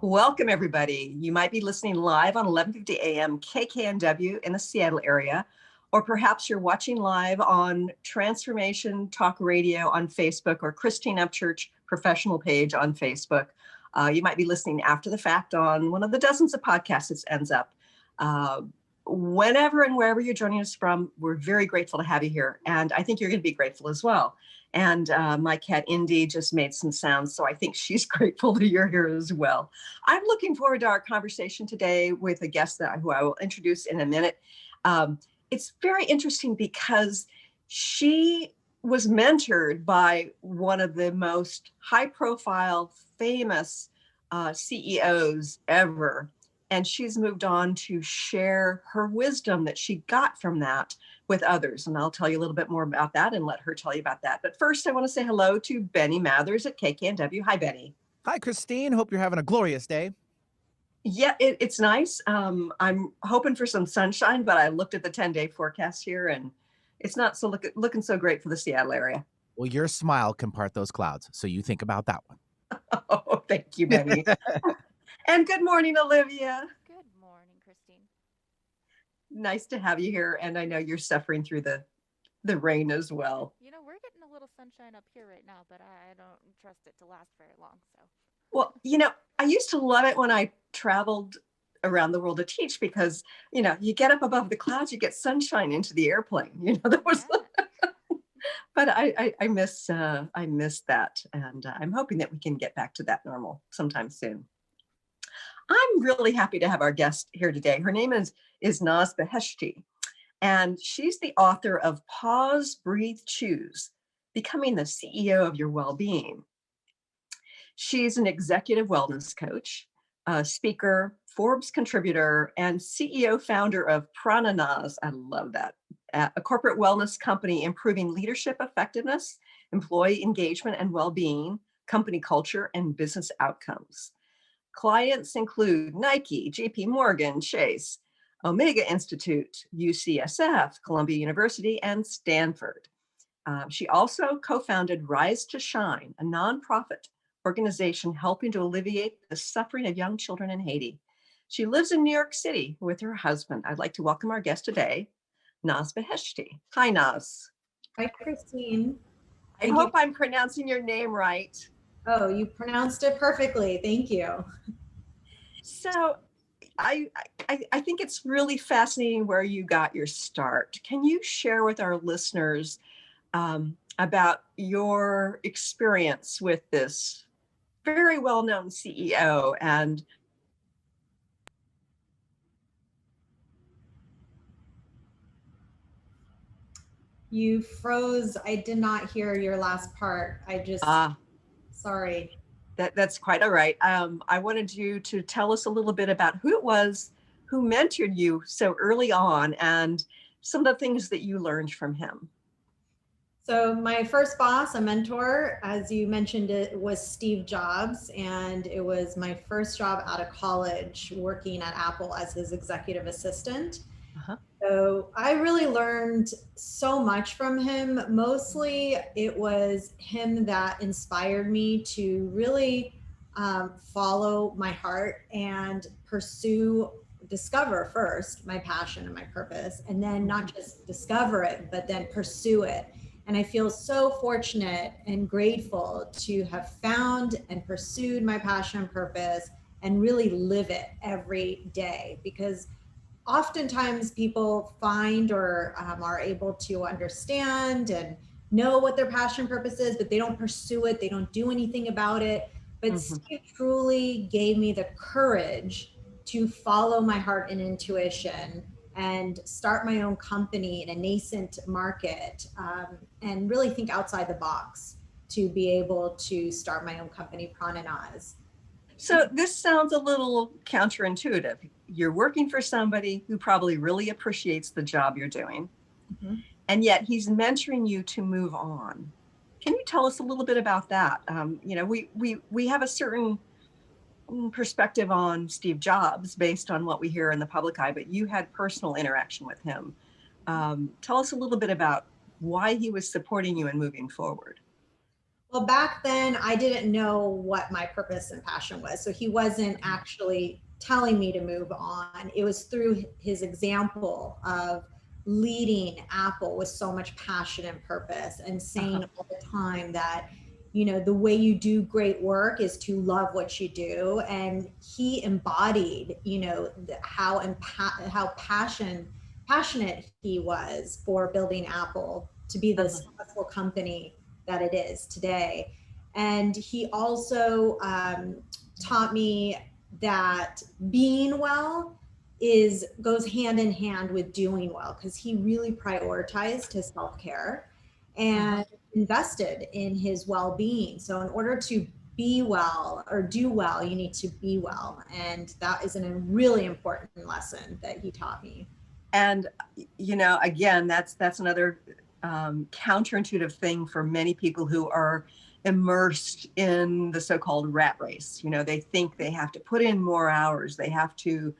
Welcome, everybody. You might be listening live on 11:50 a.m. KKNW in the Seattle area, or perhaps you're watching live on Transformation Talk Radio on Facebook or Christine Upchurch professional page on Facebook. You might be listening after the fact on one of the dozens of podcasts it ends up. Whenever and wherever you're joining us from, we're very grateful to have you here. And I think you're going to be grateful as well. And my cat Indy just made some sounds, so I think she's grateful that you're here as well. I'm looking forward to our conversation today with a guest who I will introduce in a minute. It's very interesting because she was mentored by one of the most high-profile, famous CEOs ever. And she's moved on to share her wisdom that she got from that with others. And I'll tell you a little bit more about that and let her tell you about that. But first, I want to say hello to Benny Mathers at KKNW. Hi, Benny. Hi, Christine. Hope you're having a glorious day. Yeah, it's nice. I'm hoping for some sunshine, but I looked at the 10-day forecast here and it's not so looking so great for the Seattle area. Well, your smile can part those clouds. So you think about that one. Oh, thank you, Benny. And good morning, Olivia. Good morning, Christine. Nice to have you here. And I know you're suffering through the rain as well. You know, we're getting a little sunshine up here right now, but I don't trust it to last very long. So, well, you know, I used to love it when I traveled around the world to teach because, you know, you get up above the clouds, you get sunshine into the airplane. You know, that was. Yeah. But I miss that, and I'm hoping that we can get back to that normal sometime soon. I'm really happy to have our guest here today. Her name is Naz Beheshti, and she's the author of Pause, Breathe, Choose, Becoming the CEO of Your Well-Being. She's an executive wellness coach, a speaker, Forbes contributor, and CEO founder of Prananas. I love that. A corporate wellness company improving leadership effectiveness, employee engagement and well-being, company culture, and business outcomes. Clients include Nike, JP Morgan, Chase, Omega Institute, UCSF, Columbia University, and Stanford. She also co-founded Rise to Shine, a nonprofit organization helping to alleviate the suffering of young children in Haiti. She lives in New York City with her husband. I'd like to welcome our guest today, Naz Beheshti. Hi, Naz. Hi, Christine. I hope I'm pronouncing your name right. Oh, you pronounced it perfectly. Thank you. So I think it's really fascinating where you got your start. Can you share with our listeners about your experience with this very well-known CEO and You froze. I did not hear your last part. I just, sorry. That's quite all right. I wanted you to tell us a little bit about who it was who mentored you so early on and some of the things that you learned from him. So my first boss, a mentor, as you mentioned, it was Steve Jobs, and it was my first job out of college working at Apple as his executive assistant. Uh-huh. So I really learned so much from him. Mostly it was him that inspired me to really follow my heart and discover first my passion and my purpose, and then not just discover it, but then pursue it. And I feel so fortunate and grateful to have found and pursued my passion and purpose and really live it every day, because oftentimes people find or are able to understand and know what their passion and purpose is, but they don't pursue it. They don't do anything about it. But Steve truly gave me the courage to follow my heart and intuition and start my own company in a nascent market, and really think outside the box to be able to start my own company, Prananas. So this sounds a little counterintuitive. You're working for somebody who probably really appreciates the job you're doing, and yet he's mentoring you to move on. Can you tell us a little bit about that? You know, we have a certain perspective on Steve Jobs based on what we hear in the public eye, but you had personal interaction with him. Tell us a little bit about why he was supporting you and moving forward. Well, back then I didn't know what my purpose and passion was. So he wasn't actually telling me to move on. It was through his example of leading Apple with so much passion and purpose, and saying all the time that, you know, the way you do great work is to love what you do. And he embodied, you know, how passionate he was for building Apple to be the successful company that it is today. And he also taught me that being well goes hand in hand with doing well, because he really prioritized his self-care and invested in his well-being. So in order to be well or do well, you need to be well. And that is a really important lesson that he taught me. And, you know, again, that's another counterintuitive thing for many people who are immersed in the so-called rat race. You know, they think they have to put in more hours. They have to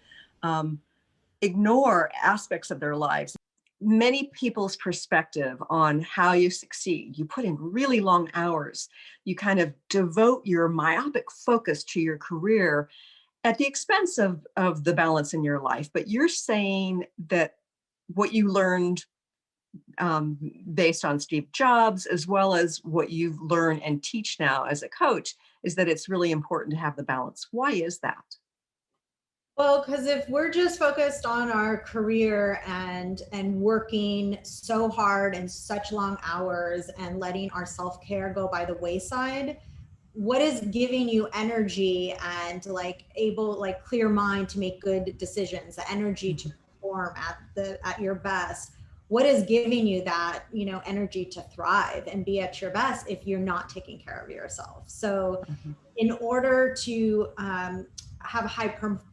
ignore aspects of their lives. Many people's perspective on how you succeed, you put in really long hours. You kind of devote your myopic focus to your career at the expense of the balance in your life. But you're saying that what you learned based on Steve Jobs, as well as what you've learned and teach now as a coach, is that it's really important to have the balance. Why is that? Well, because if we're just focused on our career and working so hard and such long hours and letting our self-care go by the wayside, what is giving you energy and clear mind to make good decisions, the energy to perform at your best? What is giving you that, you know, energy to thrive and be at your best if you're not taking care of yourself? So in order to have high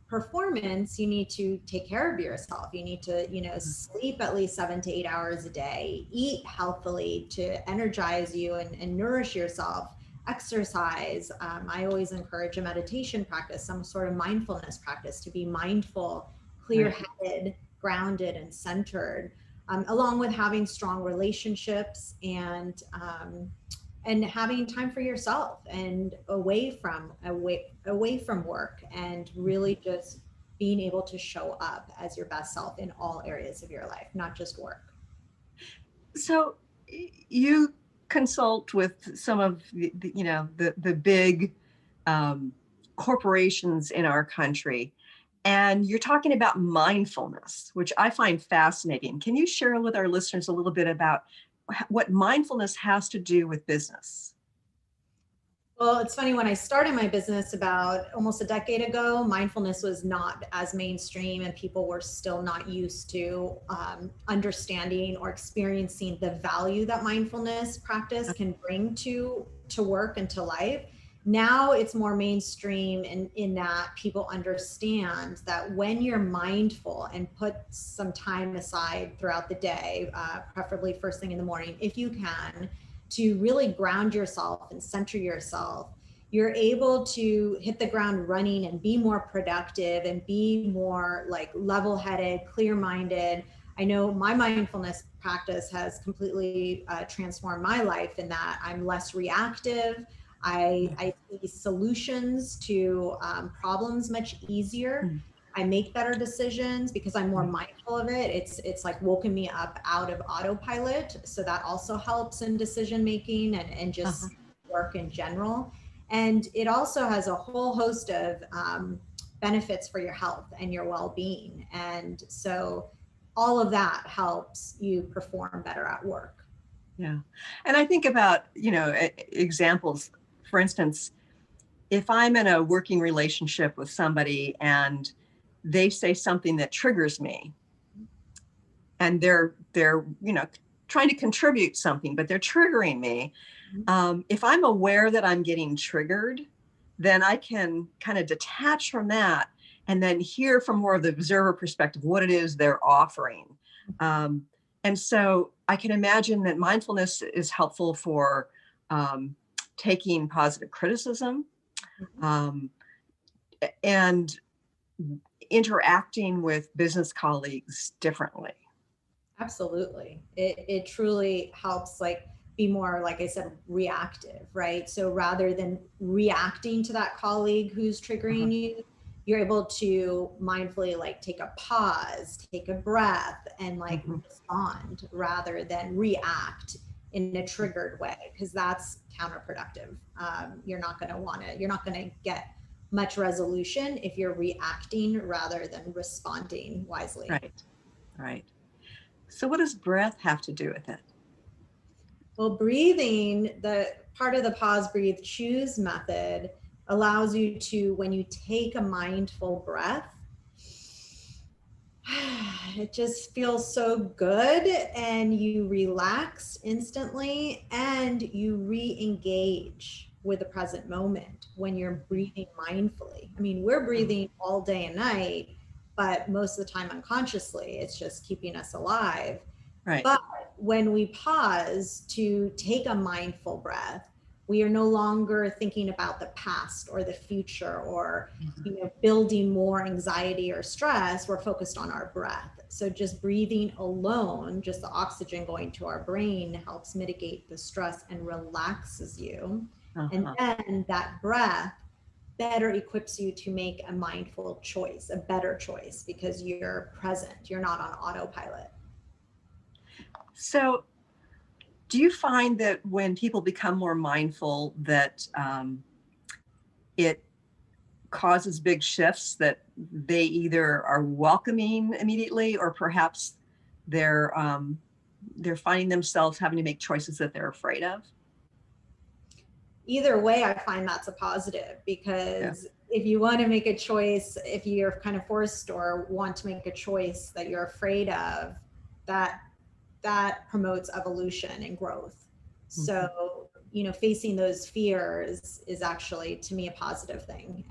performance, you need to take care of yourself. You need to, you know, sleep at least 7 to 8 hours a day, eat healthily to energize you and nourish yourself, exercise. I always encourage a meditation practice, some sort of mindfulness practice, to be mindful, clear-headed, grounded, and centered, along with having strong relationships and having time for yourself and away from work, and really just being able to show up as your best self in all areas of your life, not just work. So you consult with some of the big corporations in our country, and you're talking about mindfulness, which I find fascinating. Can you share with our listeners a little bit about what mindfulness has to do with business? Well, it's funny, when I started my business about almost a decade ago, mindfulness was not as mainstream, and people were still not used to understanding or experiencing the value that mindfulness practice can bring to work and to life. Now it's more mainstream in that people understand that when you're mindful and put some time aside throughout the day, preferably first thing in the morning, if you can, to really ground yourself and center yourself, you're able to hit the ground running and be more productive and be more like level-headed, clear-minded. I know my mindfulness practice has completely transformed my life in that I'm less reactive. I see solutions to problems much easier. I make better decisions because I'm more mindful of it. It's like woken me up out of autopilot. So that also helps in decision making and just work in general. And it also has a whole host of benefits for your health and your well-being. And so all of that helps you perform better at work. Yeah. And I think about, examples. For instance, if I'm in a working relationship with somebody and they say something that triggers me, and they're trying to contribute something, but they're triggering me. If I'm aware that I'm getting triggered, then I can kind of detach from that and then hear from more of the observer perspective what it is they're offering. And so I can imagine that mindfulness is helpful for taking positive criticism, and interacting with business colleagues differently. Absolutely. It truly helps like be more, like I said, reactive, right? So rather than reacting to that colleague who's triggering you, you're able to mindfully like take a pause, take a breath, and like respond rather than react in a triggered way, because that's counterproductive. You're not going to get much resolution if you're reacting rather than responding wisely. Right. So what does breath have to do with it? Well, breathing, the part of the pause, breathe, choose method allows you to, when you take a mindful breath, it just feels so good and you relax instantly and you re-engage with the present moment when you're breathing mindfully. I mean, we're breathing all day and night, but most of the time unconsciously, it's just keeping us alive. Right. But when we pause to take a mindful breath, we are no longer thinking about the past or the future or building more anxiety or stress. We're focused on our breath. So just breathing alone, just the oxygen going to our brain, helps mitigate the stress and relaxes you. And then that breath better equips you to make a mindful choice, a better choice, because you're present. You're not on autopilot. So do you find that when people become more mindful that it causes big shifts, that they either are welcoming immediately or perhaps they're finding themselves having to make choices that they're afraid of? Either way, I find that's a positive, because if you want to make a choice, if you're kind of forced or want to make a choice that you're afraid of, that promotes evolution and growth. So, facing those fears is actually, to me, a positive thing.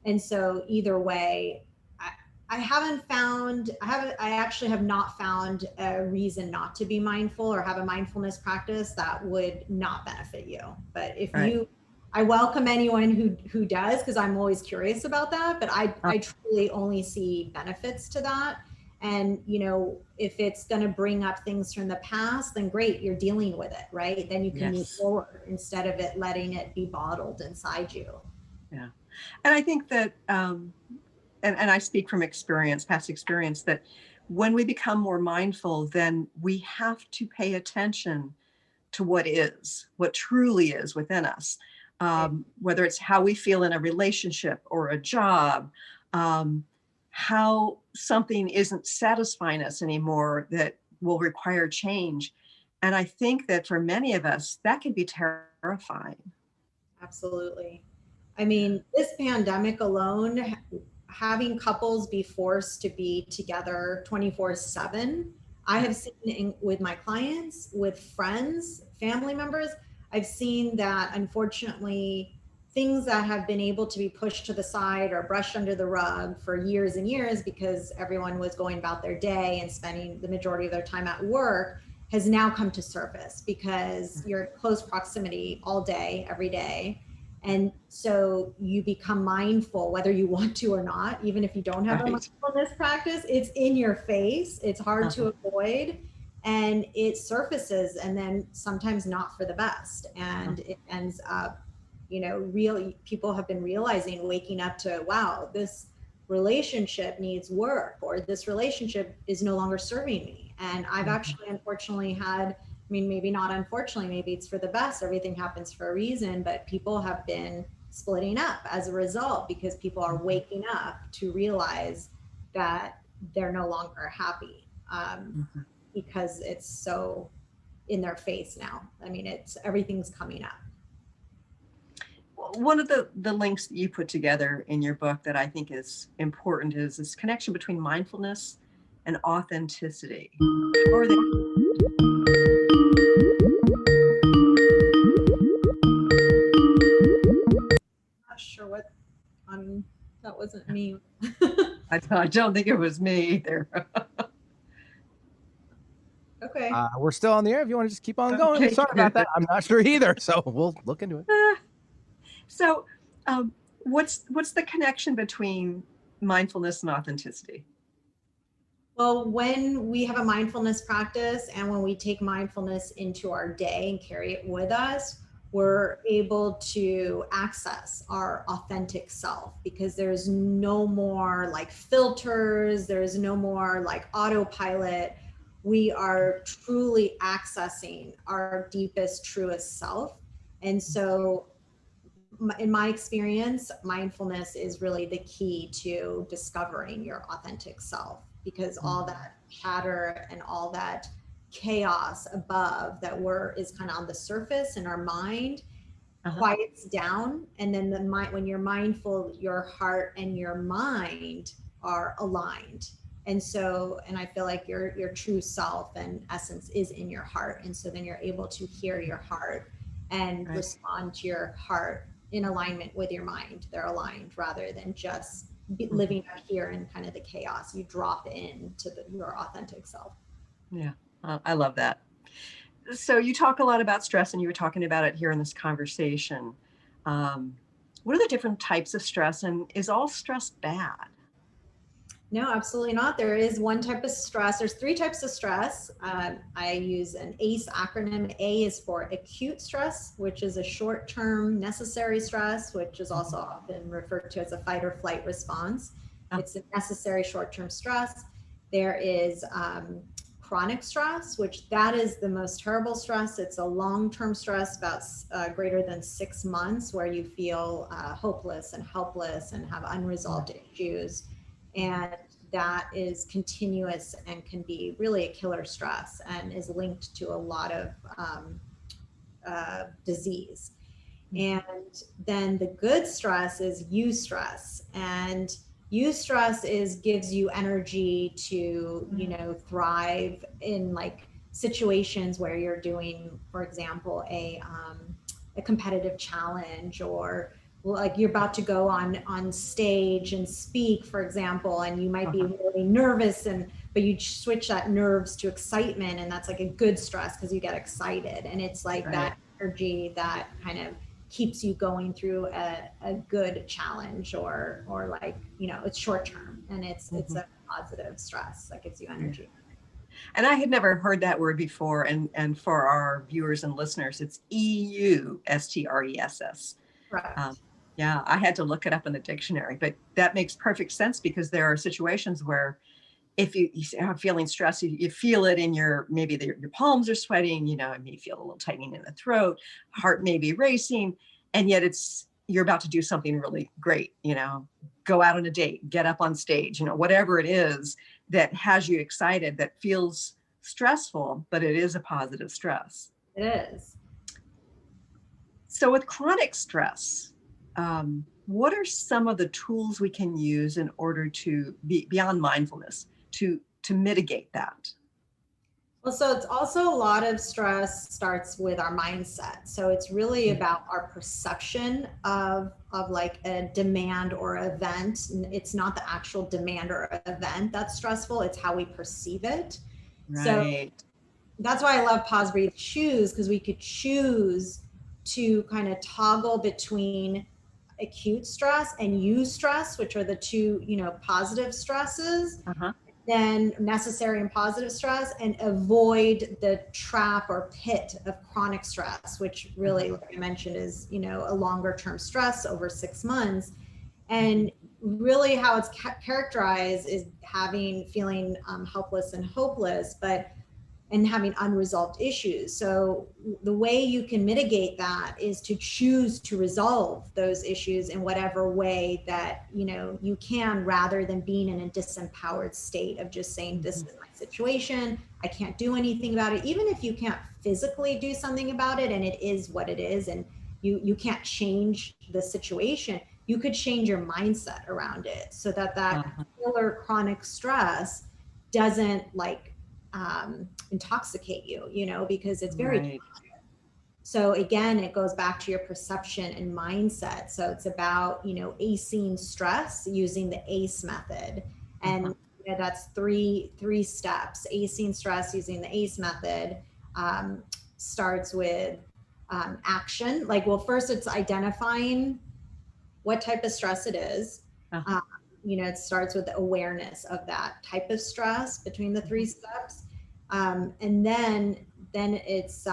And so either way, I actually have not found a reason not to be mindful or have a mindfulness practice that would not benefit you. But if I welcome anyone who does, because I'm always curious about that, but I truly only see benefits to that. And, if it's going to bring up things from the past, then great, you're dealing with it, right? Then you can move forward instead of it letting it be bottled inside you. Yeah. And I think that, and I speak from past experience, that when we become more mindful, then we have to pay attention to what truly is within us, whether it's how we feel in a relationship or a job, how something isn't satisfying us anymore that will require change. And I think that for many of us, that can be terrifying. Absolutely. I mean, this pandemic alone, having couples be forced to be together 24/7, I have seen with my clients, with friends, family members, I've seen that unfortunately things that have been able to be pushed to the side or brushed under the rug for years and years because everyone was going about their day and spending the majority of their time at work has now come to surface because you're in close proximity all day, every day. And so you become mindful, whether you want to or not, even if you don't have a mindfulness practice, it's in your face. It's hard to avoid, and it surfaces, and then sometimes not for the best. And it ends up, really, people have been realizing, waking up to, wow, this relationship needs work, or this relationship is no longer serving me. And I've actually, unfortunately, maybe not unfortunately, maybe it's for the best. Everything happens for a reason, but people have been splitting up as a result because people are waking up to realize that they're no longer happy because it's so in their face now. I mean, everything's coming up. One of the links that you put together in your book that I think is important is this connection between mindfulness and authenticity. Not sure what, that wasn't me. I don't think it was me either. Okay. We're still on the air if you want to just keep on going. Sorry about that. I'm not sure either. So we'll look into it. So what's the connection between mindfulness and authenticity? Well, when we have a mindfulness practice and when we take mindfulness into our day and carry it with us, we're able to access our authentic self, because there's no more like filters, there's no more like autopilot. We are truly accessing our deepest, truest self. And so in my experience, mindfulness is really the key to discovering your authentic self, because all that chatter and all that chaos above that is kind of on the surface in our mind quiets down. And then the mind, when you're mindful, your heart and your mind are aligned. And so, and I feel like your true self and essence is in your heart. And so then you're able to hear your heart and respond to your heart in alignment with your mind. They're aligned rather than just living out here in kind of the chaos. You drop into your authentic self. Yeah, I love that. So you talk a lot about stress, and you were talking about it here in this conversation. What are the different types of stress, and is all stress bad? No, absolutely not. There is one type of stress. There's three types of stress. I use an ACE acronym. A is for acute stress, which is a short-term necessary stress, which is also often referred to as a fight or flight response. It's a necessary short-term stress. There is chronic stress, which that is the most terrible stress. It's a long-term stress, about greater than 6 months, where you feel hopeless and helpless and have unresolved issues. And that is continuous and can be really a killer stress and is linked to a lot of disease. And then the good stress is eustress. And eustress gives you energy to, thrive in like situations where you're doing, for example, a competitive challenge, or like you're about to go on stage and speak, for example, and you might be really nervous, but you switch that nerves to excitement, and that's like a good stress because you get excited, and it's like that energy that kind of keeps you going through a good challenge, or like, it's short term, and it's a positive stress that gives you energy. And I had never heard that word before, and for our viewers and listeners, it's EUSTRESS. Right. Yeah, I had to look it up in the dictionary, but that makes perfect sense, because there are situations where if you are feeling stressed, you feel it in maybe your palms are sweating, and you feel a little tightening in the throat, heart may be racing, and yet you're about to do something really great, go out on a date, get up on stage, whatever it is that has you excited, that feels stressful, but it is a positive stress. It is. So with chronic stress, what are some of the tools we can use in order to be beyond mindfulness to mitigate that? Well, so it's also a lot of stress starts with our mindset. So it's really about our perception of like a demand or event. It's not the actual demand or event that's stressful. It's how we perceive it. Right. So that's why I love pause, breathe, choose, because we could choose to kind of toggle between acute stress and eustress, which are the two, positive stresses, then necessary and positive stress, and avoid the trap or pit of chronic stress, which really, like I mentioned, is, a longer term stress over 6 months. And really how it's characterized is feeling helpless and hopeless, and having unresolved issues. So the way you can mitigate that is to choose to resolve those issues in whatever way that, you can, rather than being in a disempowered state of just saying, this is my situation, I can't do anything about it. Even if you can't physically do something about it and it is what it is, and you can't change the situation, you could change your mindset around it so that killer chronic stress doesn't intoxicate you, because it's very So again, it goes back to your perception and mindset. So it's about, acing stress using the ACE method. And that's three steps. Acing stress using the ACE method starts with action. First it's identifying what type of stress it is. Uh-huh. It starts with awareness of that type of stress between the three steps. And then it's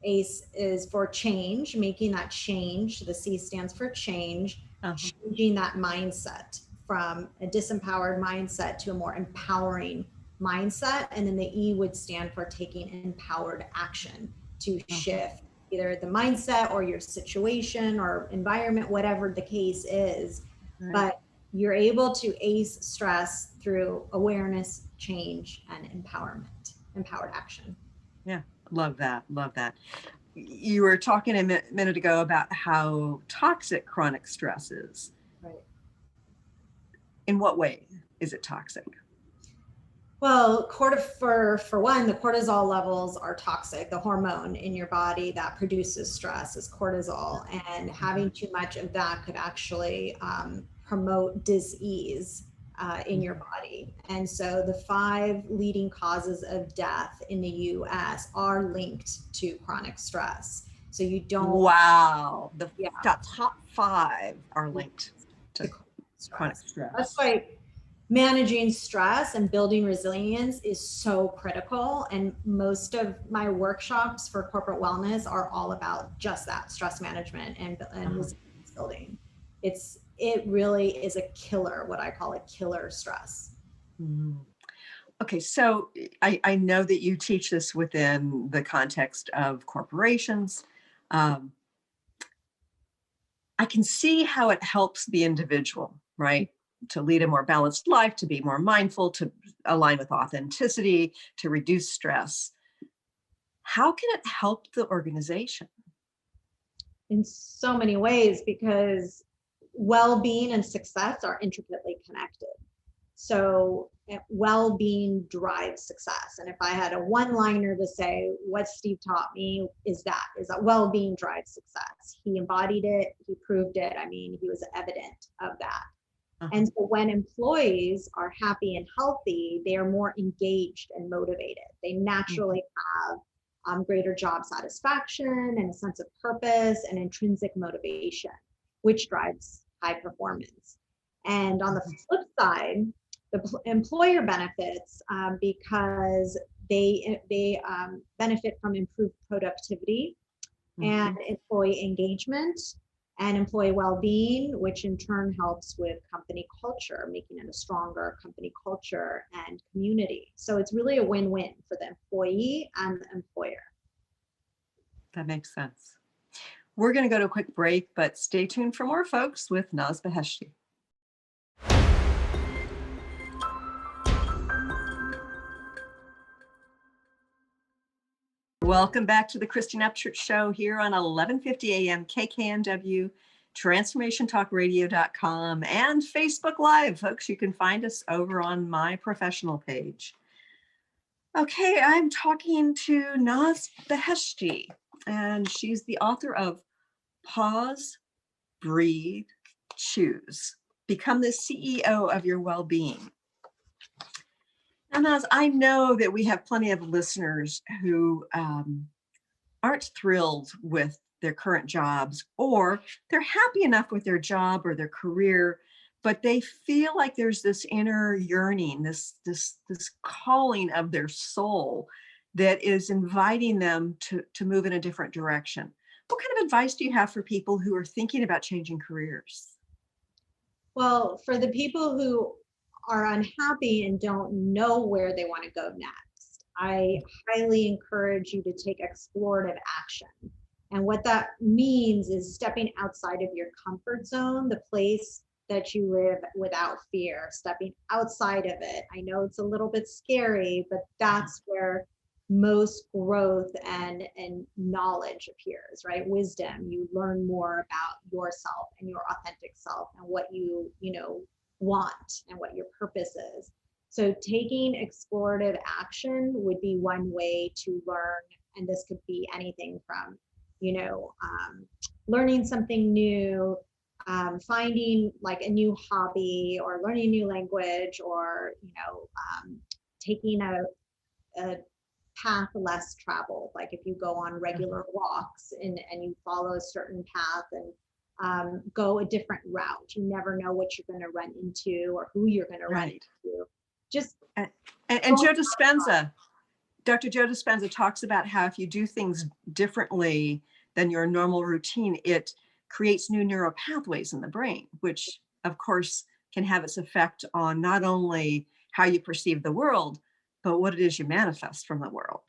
ACE is for change, making that change. The C stands for change, changing that mindset from a disempowered mindset to a more empowering mindset. And then the E would stand for taking empowered action to shift either the mindset or your situation or environment, whatever the case is. Right. But you're able to ACE stress through awareness, change, and empowered action. Yeah, love that. Love that. You were talking a minute ago about how toxic chronic stress is. Right. In what way is it toxic? Well, for one, the cortisol levels are toxic. The hormone in your body that produces stress is cortisol, and having too much of that could actually promote dis-ease in your body. And so the 5 leading causes of death in the US are linked to chronic stress. So you don't. Wow. The top 5 are linked to chronic stress. That's why managing stress and building resilience is so critical. And most of my workshops for corporate wellness are all about just that, stress management and resilience building. It really is a killer, what I call a killer stress. Okay, so I know that you teach this within the context of corporations. I can see how it helps the individual, right? To lead a more balanced life, to be more mindful, to align with authenticity, to reduce stress. How can it help the organization? In so many ways, because well-being and success are intricately connected. So well-being drives success. And if I had a one-liner to say what Steve taught me is that well-being drives success. He embodied it, he proved it. I mean, he was evident of that. And so when employees are happy and healthy, they are more engaged and motivated. They naturally have greater job satisfaction and a sense of purpose and intrinsic motivation, which drives high performance. And on the flip side, the employer benefits because they benefit from improved productivity and employee engagement and employee well-being, which in turn helps with company culture, making it a stronger company culture and community. So it's really a win-win for the employee and the employer. That makes sense. We're going to go to a quick break, but stay tuned for more, folks, with Naz Beheshti. Welcome back to the Christine Upchurch Show here on 1150 AM KKNW, transformationtalkradio.com, and Facebook Live. Folks, you can find us over on my professional page. Okay, I'm talking to Naz Beheshti, and she's the author of Pause, Breathe, Choose. Become the CEO of your well-being. And as I know that we have plenty of listeners who aren't thrilled with their current jobs, or they're happy enough with their job or their career, but they feel like there's this inner yearning, this calling of their soul that is inviting them to move in a different direction. What kind of advice do you have for people who are thinking about changing careers? Well, for the people who are unhappy and don't know where they want to go next, I highly encourage you to take explorative action. And what that means is stepping outside of your comfort zone, the place that you live without fear, stepping outside of it. I know it's a little bit scary, but that's where most growth and knowledge appears, right? Wisdom. You learn more about yourself and your authentic self and what you want and what your purpose is. So taking explorative action would be one way to learn, and this could be anything from learning something new, finding like a new hobby, or learning a new language, or taking a path less traveled. Like if you go on regular walks and you follow a certain path, and go a different route. You never know what you're going to run into or who you're going to run Right. into. Just And Joe Dispenza, Dr. Joe Dispenza talks about how if you do things differently than your normal routine, it creates new neural pathways in the brain, which of course can have its effect on not only how you perceive the world, but what it is you manifest from the world.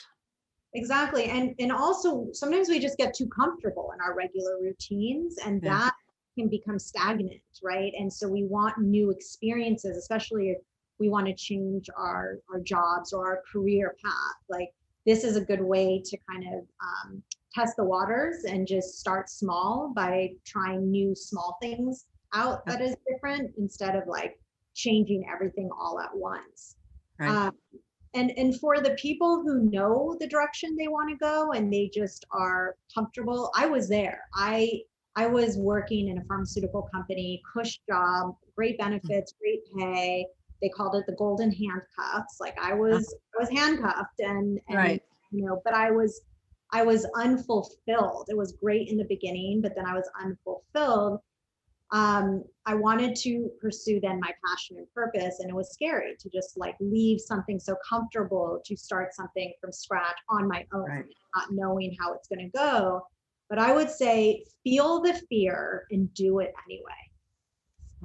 exactly. And also sometimes we just get too comfortable in our regular routines, and Yeah. that can become stagnant, right? And so we want new experiences, especially if we want to change our jobs or our career path. Like, this is a good way to kind of test the waters and just start small by trying new small things out that is different, instead of like changing everything all at once. Right. And for the people who know the direction they want to go and they just are comfortable, I was there. I was working in a pharmaceutical company, cush job, great benefits, great pay. They called it the golden handcuffs. Like, I was handcuffed, and Right. you know, but I was unfulfilled. It was great in the beginning, but then I was unfulfilled. I wanted to pursue then my passion and purpose, and it was scary to just like leave something so comfortable to start something from scratch on my own, Right. not knowing how it's going to go. But I would say, feel the fear and do it anyway.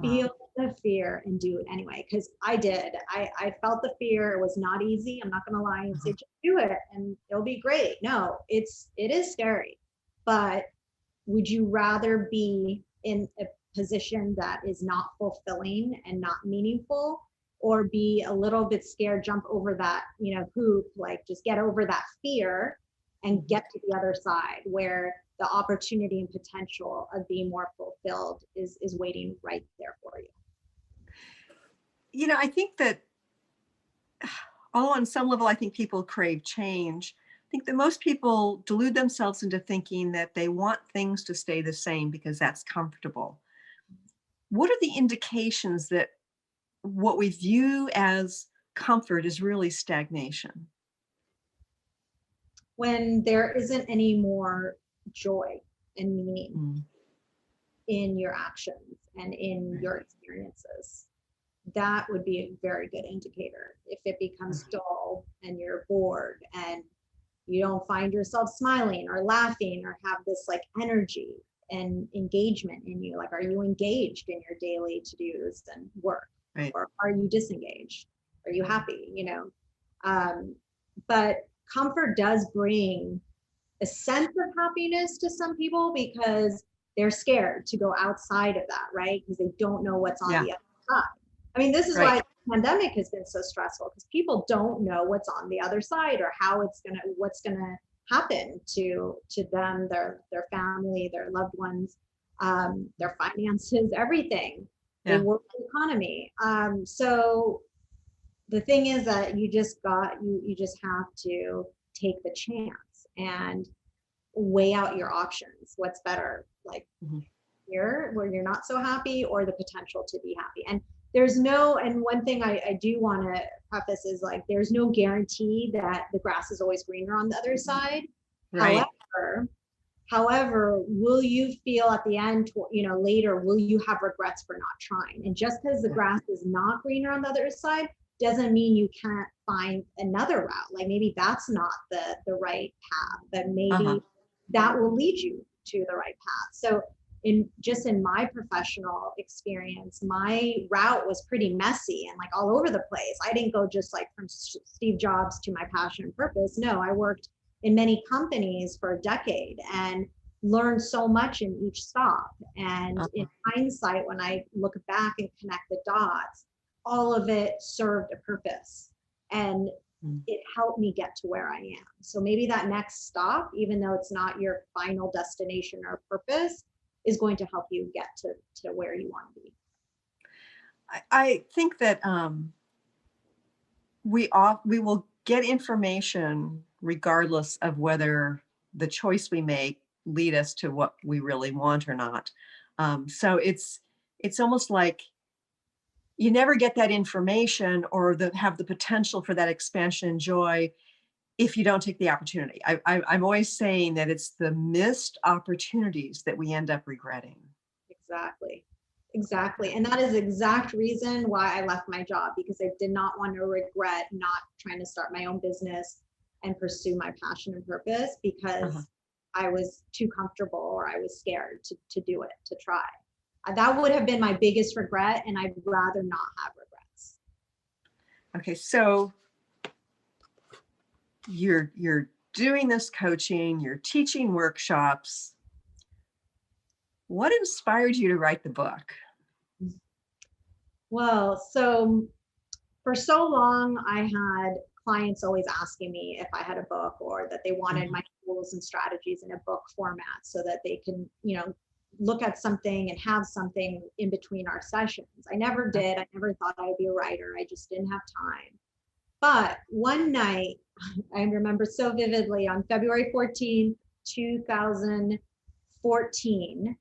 Feel the fear and do it anyway, because I did. I felt the fear. It was not easy. I'm not going to lie and say just do it and it'll be great. No, it is scary. But would you rather be in a position that is not fulfilling and not meaningful, or be a little bit scared, jump over that, hoop, like just get over that fear and get to the other side where the opportunity and potential of being more fulfilled is waiting right there for you? I think that on some level, I think people crave change. I think that most people delude themselves into thinking that they want things to stay the same because that's comfortable. What are the indications that what we view as comfort is really stagnation? When there isn't any more joy and meaning in your actions and in your experiences, that would be a very good indicator. If it becomes dull and you're bored and you don't find yourself smiling or laughing or have this like energy and engagement in you, like, are you engaged in your daily to-dos and work? Right. Or are you disengaged? Are you happy? But comfort does bring a sense of happiness to some people because they're scared to go outside of that, right? Because they don't know what's on the other side. I mean, this is why the pandemic has been so stressful, because people don't know what's on the other side or what's gonna happen to them, their family, their loved ones, their finances, everything. They work the economy. So the thing is that you just have to take the chance and weigh out your options. What's better, like here where you're not so happy, or the potential to be happy? And and one thing I do want to preface is, like, there's no guarantee that the grass is always greener on the other side. Right. However, will you feel at the end, later, will you have regrets for not trying? And just because the grass is not greener on the other side doesn't mean you can't find another route. Like, maybe that's not the right path, but maybe that will lead you to the right path. So in my professional experience, my route was pretty messy and like all over the place. I didn't go just like from Steve Jobs to my passion and purpose. No, I worked in many companies for a decade and learned so much in each stop. And in hindsight, when I look back and connect the dots, all of it served a purpose and it helped me get to where I am. So maybe that next stop, even though it's not your final destination or purpose, is going to help you get to where you want to be. I think that we will get information regardless of whether the choice we make lead us to what we really want or not. So it's almost like you never get that information or have the potential for that expansion and joy if you don't take the opportunity. I'm always saying that it's the missed opportunities that we end up regretting. Exactly. And that is the exact reason why I left my job, because I did not want to regret not trying to start my own business and pursue my passion and purpose, because I was too comfortable, or I was scared to do it, to try. That would have been my biggest regret, and I'd rather not have regrets. Okay, so you're doing this coaching, you're teaching workshops. What inspired you to write the book? Well, so for so long, I had clients always asking me if I had a book, or that they wanted my tools and strategies in a book format so that they can, look at something and have something in between our sessions. I never did. I never thought I'd be a writer. I just didn't have time. But one night, I remember so vividly, on February 14th, 2014,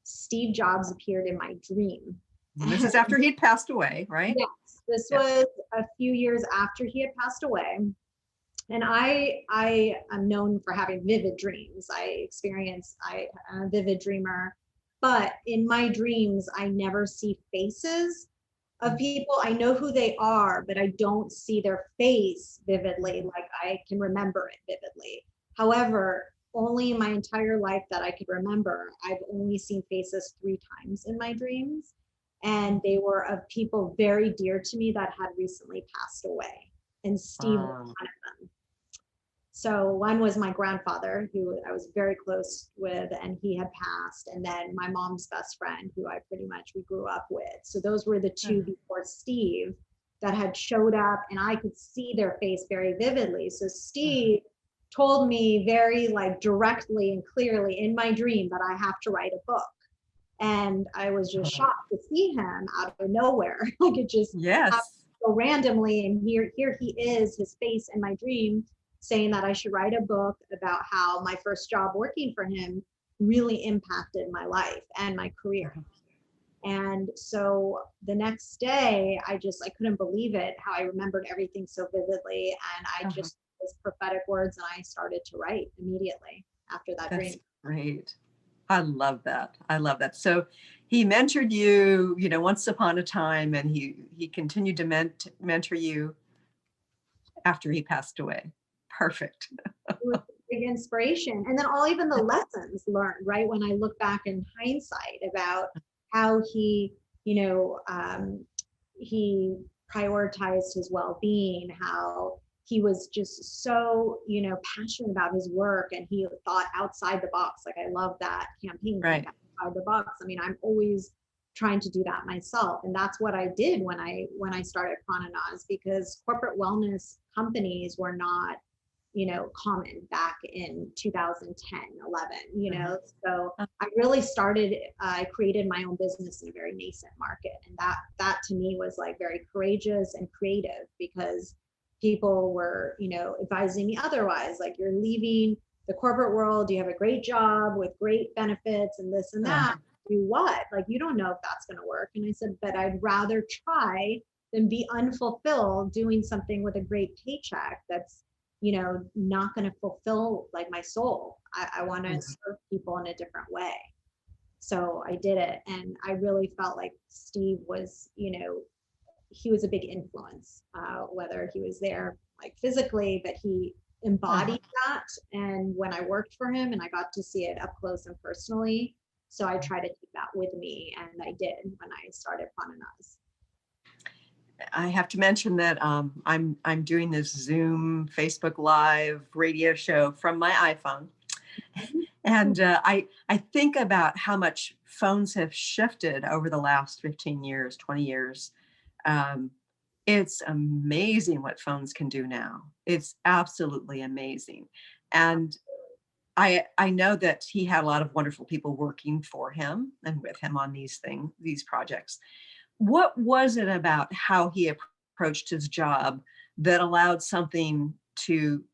Steve Jobs appeared in my dream. This is after he'd passed away, right? Yes, this was a few years after he had passed away. And I am known for having vivid dreams. I'm a vivid dreamer, but in my dreams, I never see faces of people. I know who they are, but I don't see their face vividly, like I can remember it vividly. However, only in my entire life that I could remember, I've only seen faces 3 times in my dreams. And they were of people very dear to me that had recently passed away. And Steve was one of them. So one was my grandfather, who I was very close with, and he had passed. And then my mom's best friend, who we grew up with. So those were the 2 before Steve that had showed up, and I could see their face very vividly. So Steve told me very directly and clearly in my dream that I have to write a book. And I was just shocked to see him out of nowhere. Like it just happened so randomly. And here he is, his face in my dream, saying that I should write a book about how my first job working for him really impacted my life and my career. And so the next day, I couldn't believe it, how I remembered everything so vividly. And I just, those prophetic words, and I started to write immediately after that dream. Great. I love that. So he mentored you, once upon a time, and he continued to mentor you after he passed away. Perfect. It was a big inspiration. And then even the lessons learned, right? When I look back in hindsight about how he prioritized his well-being, how he was just so, passionate about his work, and he thought outside the box. Like I love that campaign, right? Outside the box. I mean, I'm always trying to do that myself. And that's what I did when I started Prananas, because corporate wellness companies were not, common back in 2010, 11, so I really I created my own business in a very nascent market. And that to me was very courageous and creative, because people were, advising me otherwise, like, you're leaving the corporate world, you have a great job with great benefits and this and that. Do what? Like, you don't know if that's going to work. And I said, but I'd rather try than be unfulfilled doing something with a great paycheck that's, not going to fulfill my soul. I want to serve people in a different way. So I did it. And I really felt like Steve was, he was a big influence, whether he was there physically, but he embodied that. And when I worked for him, and I got to see it up close and personally, so I try to take that with me, and I did when I started Prananas. I have to mention that I'm doing this Zoom, Facebook Live radio show from my iPhone, and I think about how much phones have shifted over the last 15 years, 20 years. It's amazing what phones can do now. It's absolutely amazing, and I know that he had a lot of wonderful people working for him and with him on these projects. What was it about how he approached his job that allowed something to,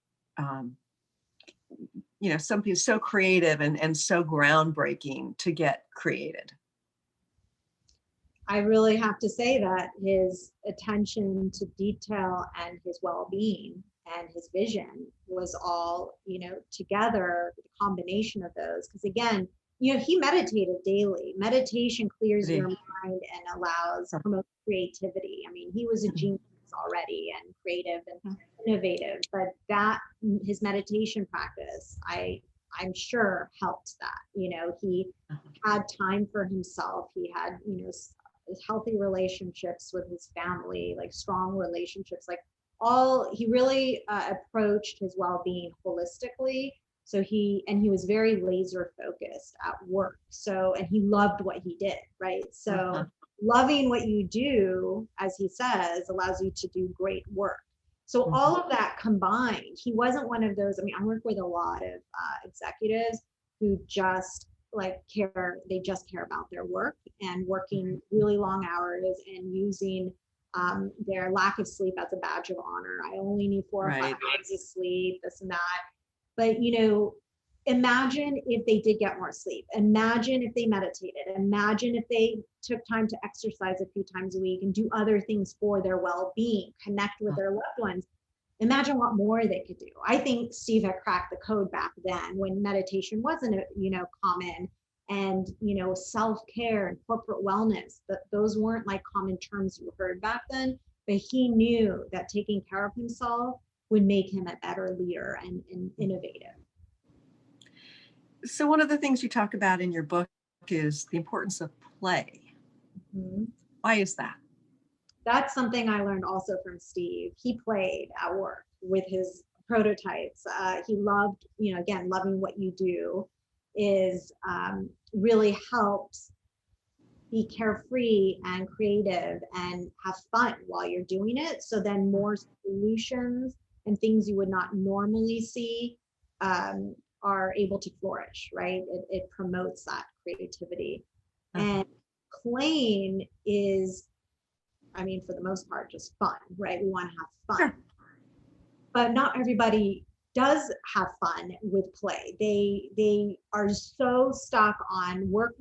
something so creative and so groundbreaking to get created? I really have to say that his attention to detail and his well-being and his vision was all, together, the combination of those. Because again, he meditated daily. Meditation clears Did he? your mind and allows promotes creativity. I mean, he was a genius already and creative and innovative, but that his meditation practice, I'm sure helped that. He had time for himself. He had, healthy relationships with his family, like strong relationships, like he really approached his well-being holistically. So he was very laser focused at work. So, and he loved what he did, right? So loving what you do, as he says, allows you to do great work. So all of that combined, he wasn't one of those. I mean, I work with a lot of executives who just they just care about their work and working really long hours and using their lack of sleep as a badge of honor. I only need 4 or 5 hours of sleep, this and that. But, imagine if they did get more sleep. Imagine if they meditated. Imagine if they took time to exercise a few times a week and do other things for their well-being, connect with their loved ones. Imagine what more they could do. I think Steve had cracked the code back then when meditation wasn't, common, and, self-care and corporate wellness, those weren't like common terms you heard back then, but he knew that taking care of himself would make him a better leader and innovative. So one of the things you talk about in your book is the importance of play. Why is that? That's something I learned also from Steve. He played at work with his prototypes. He loved, again, loving what you do is really helps be carefree and creative and have fun while you're doing it. So then more solutions and things you would not normally see are able to flourish, right? It promotes that creativity. And playing is, I mean, for the most part, just fun, right? We want to have fun. But not everybody does have fun with play. They are so stuck on work.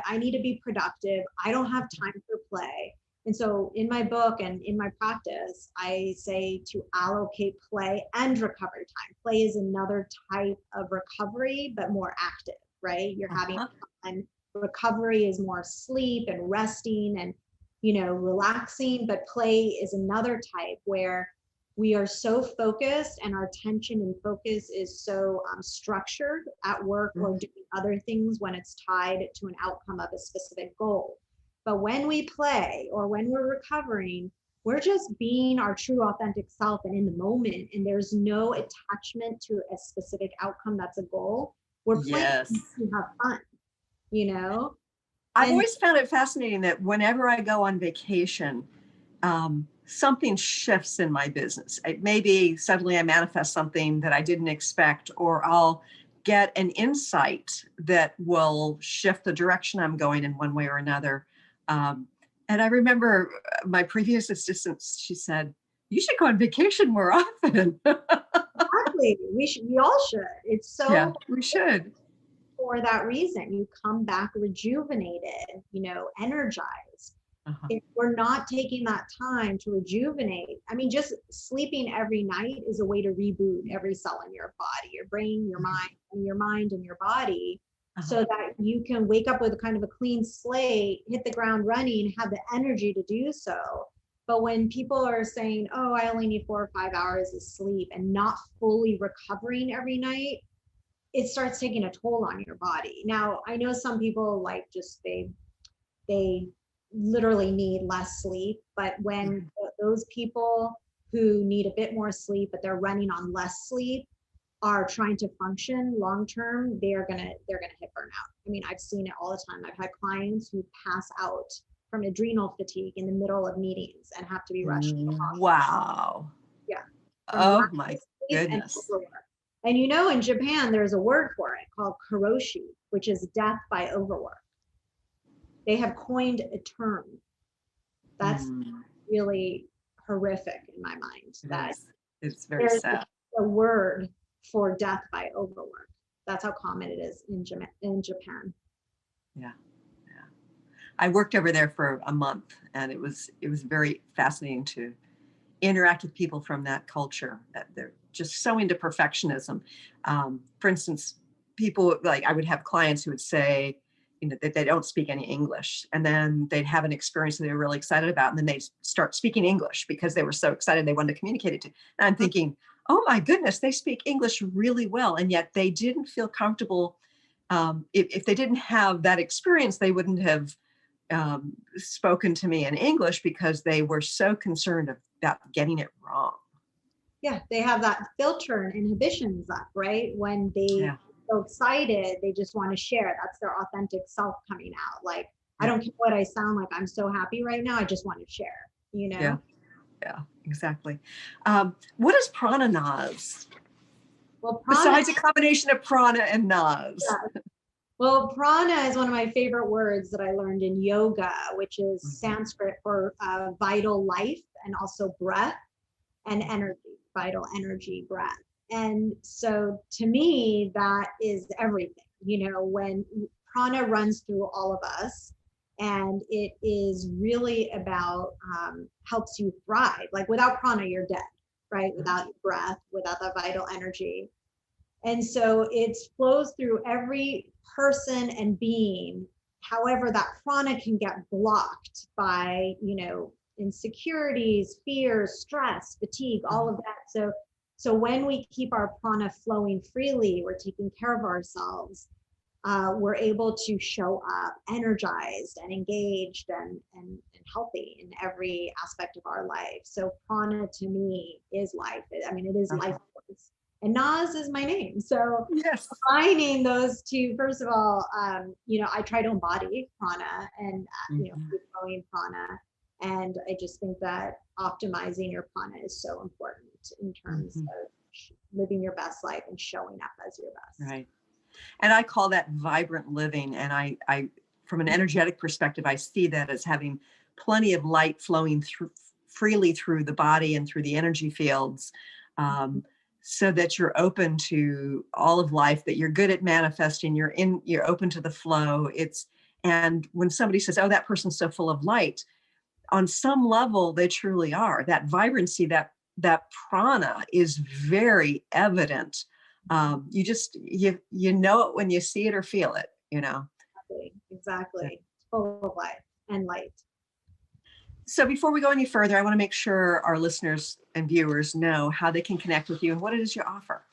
I need to be productive. I don't have time for play. And so in my book and in my practice, I say to allocate play and recovery time. Play is another type of recovery, but more active, right? You're having fun. Recovery is more sleep and resting and, relaxing, but play is another type where we are so focused and our attention and focus is so structured at work or doing other things when it's tied to an outcome of a specific goal. But when we play or when we're recovering, we're just being our true authentic self and in the moment, and there's no attachment to a specific outcome that's a goal. We're playing to have fun, I've always found it fascinating that whenever I go on vacation, something shifts in my business. Maybe suddenly I manifest something that I didn't expect, or I'll get an insight that will shift the direction I'm going in one way or another. And I remember my previous assistant, she said, "You should go on vacation more often." Exactly. We all should. It's so we should. For that reason, you come back rejuvenated, energized. If we're not taking that time to rejuvenate, I mean, just sleeping every night is a way to reboot every cell in your body, your brain, your mind and your body, so that you can wake up with a kind of a clean slate, hit the ground running, have the energy to do so. But when people are saying, "Oh, I only need 4 or 5 hours of sleep," and not fully recovering every night, it starts taking a toll on your body. Now, I know some people they literally need less sleep, but when those people who need a bit more sleep, but they're running on less sleep, are trying to function long term, they're gonna hit burnout. I mean, I've seen it all the time. I've had clients who pass out from adrenal fatigue in the middle of meetings and have to be rushed to the hospital. Wow. Yeah. Oh my goodness. And in Japan, there's a word for it called karoshi, which is death by overwork. They have coined a term that's really horrific in my mind. It's very sad. A word for death by overwork. That's how common it is in Japan. Yeah. I worked over there for a month, and it was very fascinating to interact with people from that culture. That they're just so into perfectionism. For instance, people, like I would have clients who would say, that they don't speak any English, and then they'd have an experience that they were really excited about, and then they start speaking English because they were so excited they wanted to communicate it to. And I'm thinking, oh my goodness, they speak English really well, and yet they didn't feel comfortable. If they didn't have that experience, they wouldn't have spoken to me in English because they were so concerned about getting it wrong. Yeah, they have that filter and inhibitions up, right? When they so excited, they just want to share. That's their authentic self coming out. Like, I don't care what I sound like. I'm so happy right now. I just want to share, Yeah, exactly. What is Prananas? Well, prana, besides a combination of prana and nas. Yeah. Well, prana is one of my favorite words that I learned in yoga, which is Sanskrit for vital life, and also breath and energy, vital energy, breath. And so to me, that is everything. When prana runs through all of us, and it is really about helps you thrive. Like, without prana, you're dead, right? Without breath, without that vital energy. And so it flows through every person and being. However, that prana can get blocked by, insecurities, fears, stress, fatigue, all of that. So when we keep our prana flowing freely, we're taking care of ourselves, we're able to show up energized and engaged and healthy in every aspect of our life. So prana to me is life. I mean, it is life force. And Naz is my name. So combining those two, first of all, I try to embody prana and, flowing prana. And I just think that optimizing your prana is so important in terms of living your best life and showing up as your best. Right. And I call that vibrant living. And I from an energetic perspective, I see that as having plenty of light flowing freely through the body and through the energy fields, so that you're open to all of life, that you're good at manifesting, you're open to the flow. And when somebody says, oh, that person's so full of light, on some level, they truly are. That vibrancy, that prana is very evident. You know it when you see it or feel it, Exactly. Full of life and light. So before we go any further, I want to make sure our listeners and viewers know how they can connect with you and what it is you offer.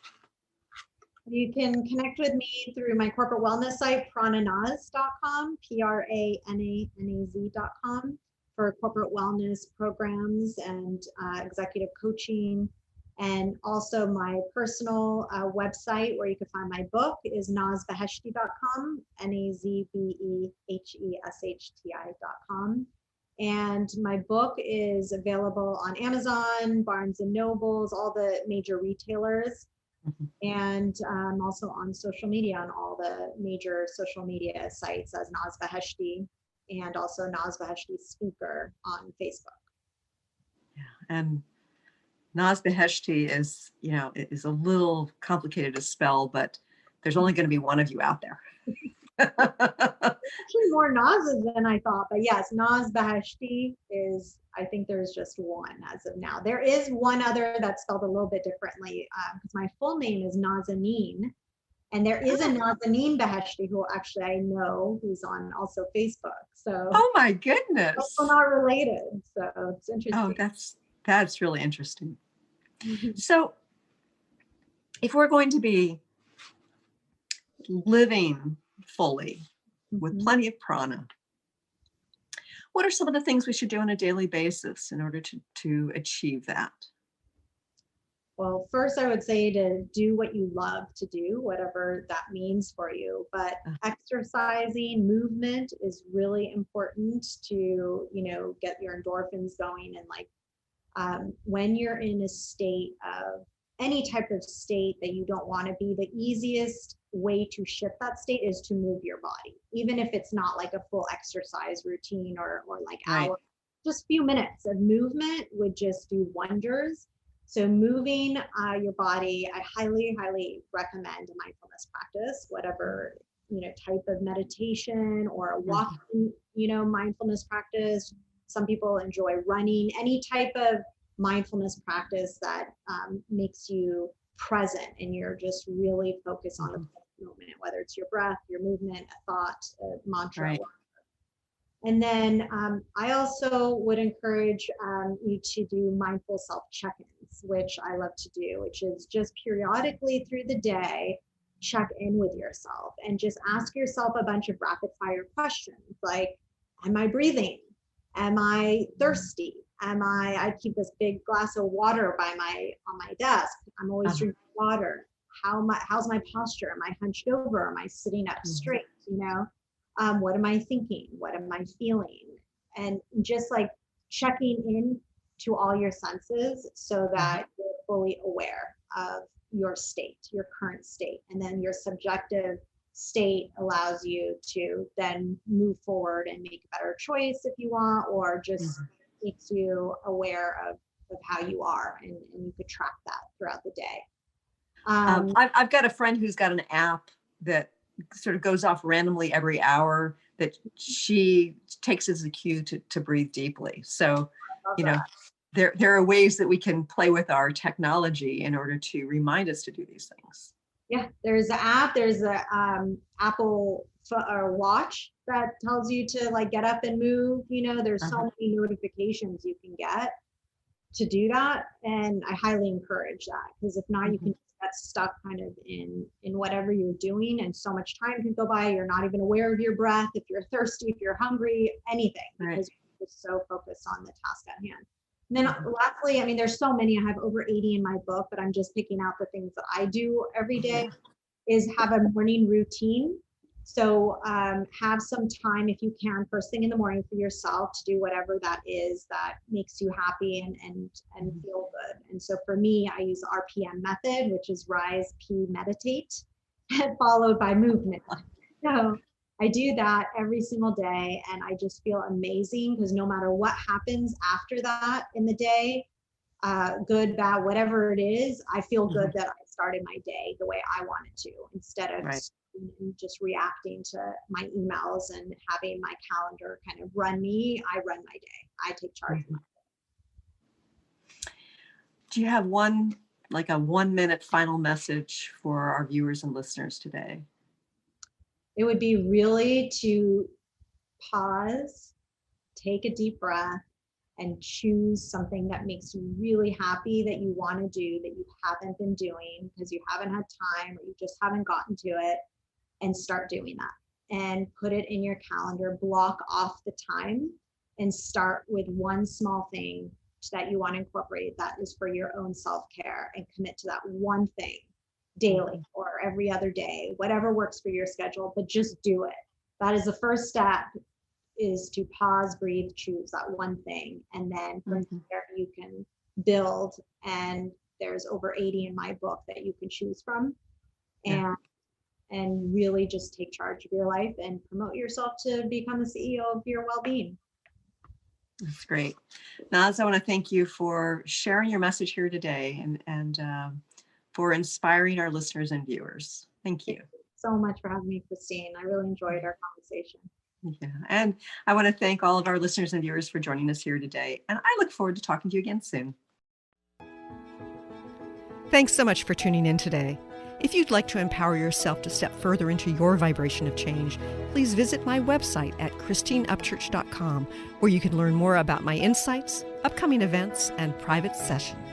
You can connect with me through my corporate wellness site, prananaz.com, prananaz.com, for corporate wellness programs and executive coaching. And also my personal website where you can find my book is nazbeheshti.com, nazbeheshti.com. And my book is available on Amazon, Barnes and Nobles, all the major retailers. And also on social media, on all the major social media sites as Naz Beheshti, and also Naz Beheshti Speaker on Facebook. Yeah, and Naz Beheshti is, it is a little complicated to spell, but there's only going to be one of you out there. Actually, more Naz's than I thought, but yes, Naz Beheshti is, I think there's just one as of now. There is one other that's spelled a little bit differently, because my full name is Nazanin, and there is a Nazanin Beheshti who actually I know who's on also Facebook. So, oh my goodness, also not related. So it's interesting. Oh, that's really interesting. So, if we're going to be living fully with plenty of prana, what are some of the things we should do on a daily basis in order to achieve that? Well, first I would say to do what you love to do, whatever that means for you. But exercising, movement is really important to, get your endorphins going. And when you're in a state of any type of state that you don't want to be, the easiest way to shift that state is to move your body, even if it's not like a full exercise routine or like hours. Just a few minutes of movement would just do wonders. So moving your body, I highly, highly recommend a mindfulness practice, whatever, type of meditation or a walking, mindfulness practice. Some people enjoy running, any type of mindfulness practice that makes you present and you're just really focused on the moment, whether it's your breath, your movement, a thought, a mantra. Right. And then I also would encourage you to do mindful self check-ins, which I love to do, which is just periodically through the day, check in with yourself and just ask yourself a bunch of rapid fire questions like, am I breathing? Am I thirsty? I keep this big glass of water on my desk. I'm always drinking water. How's my posture? Am I hunched over? Am I sitting up straight? What am I thinking? What am I feeling? And just like checking in to all your senses so that you're fully aware of your state, your current state. And then your subjective state allows you to then move forward and make a better choice if you want, or just makes you aware of how you are, and you could track that throughout the day. I've got a friend who's got an app that sort of goes off randomly every hour that she takes as a cue to breathe deeply. So, there are ways that we can play with our technology in order to remind us to do these things. Yeah, there's an app. There's a Apple Watch that tells you to like get up and move. There's so many notifications you can get to do that, and I highly encourage that, because if not, you can get stuck kind of in whatever you're doing, and so much time can go by. You're not even aware of your breath, if you're thirsty, if you're hungry, anything, because you're just so focused on the task at hand. And then lastly, I mean, there's so many. I have over 80 in my book, but I'm just picking out the things that I do every day. Is have a morning routine. So have some time, if you can, first thing in the morning for yourself to do whatever that is that makes you happy and feel good. And so for me, I use the RPM method, which is rise, pee, meditate, followed by movement. So I do that every single day, and I just feel amazing, because no matter what happens after that in the day, good, bad, whatever it is, I feel good that I started my day the way I wanted to, instead of just reacting to my emails and having my calendar kind of run me. I run my day. I take charge of my day. Do you have a 1 minute final message for our viewers and listeners today? It would be really to pause, take a deep breath, and choose something that makes you really happy, that you want to do, that you haven't been doing because you haven't had time or you just haven't gotten to it, and start doing that. And put it in your calendar, block off the time, and start with one small thing that you want to incorporate that is for your own self-care, and commit to that one thing daily or every other day, whatever works for your schedule, but just do it. That is the first step, is to pause, breathe, choose that one thing. And then from there you can build, and there's over 80 in my book that you can choose from, and really just take charge of your life and promote yourself to become the CEO of your well-being. That's great. Naz, I want to thank you for sharing your message here today, and for inspiring our listeners and viewers. Thank you. Thank you so much for having me, Christine. I really enjoyed our conversation. Yeah, and I want to thank all of our listeners and viewers for joining us here today, and I look forward to talking to you again soon. Thanks so much for tuning in today. If you'd like to empower yourself to step further into your vibration of change, please visit my website at christineupchurch.com, where you can learn more about my insights, upcoming events, and private sessions.